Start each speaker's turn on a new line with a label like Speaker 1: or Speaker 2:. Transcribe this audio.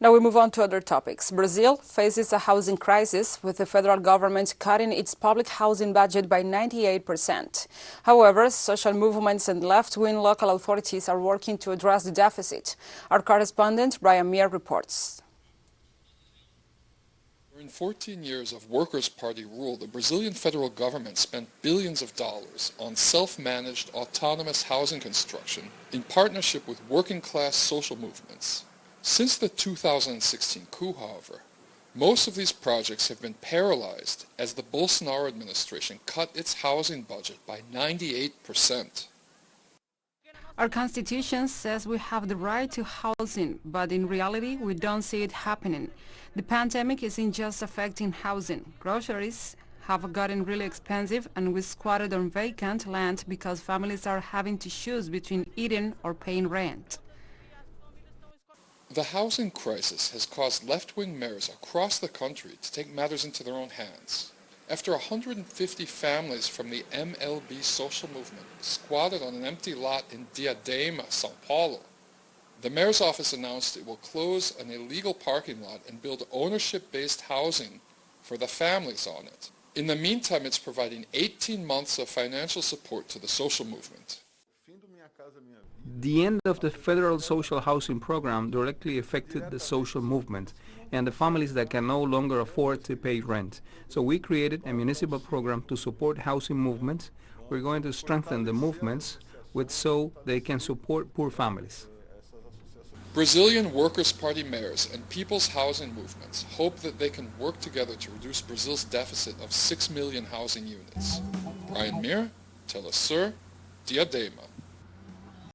Speaker 1: Now we move on to other topics. Brazil faces a housing crisis, with the federal government cutting its public housing budget by 98%. However, social movements and left-wing local authorities are working to address the deficit. Our correspondent Brian Mier reports.
Speaker 2: During 14 years of Workers' Party rule, the Brazilian federal government spent billions of dollars on self-managed autonomous housing construction in partnership with working-class social movements. Since the 2016 coup, however, most of these projects have been paralyzed as the Bolsonaro administration cut its housing budget by 98%.
Speaker 1: Our constitution says we have the right to housing, but in reality we don't see it happening. The pandemic isn't just affecting housing. Groceries have gotten really expensive, and we squatted on vacant land because families are having to choose between eating or paying rent.
Speaker 2: The housing crisis has caused left-wing mayors across the country to take matters into their own hands. After 150 families from the MLB social movement squatted on an empty lot in Diadema, São Paulo, the mayor's office announced it will close an illegal parking lot and build ownership-based housing for the families on it. In the meantime, it's providing 18 months of financial support to the social movement.
Speaker 3: The end of the federal social housing program directly affected the social movement and the families that can no longer afford to pay rent. So we created a municipal program to support housing movements. We're going to strengthen the movements so they can support poor families.
Speaker 2: Brazilian Workers' Party mayors and people's housing movements hope that they can work together to reduce Brazil's deficit of 6 million housing units. Brian Mier, teleSUR, Diadema.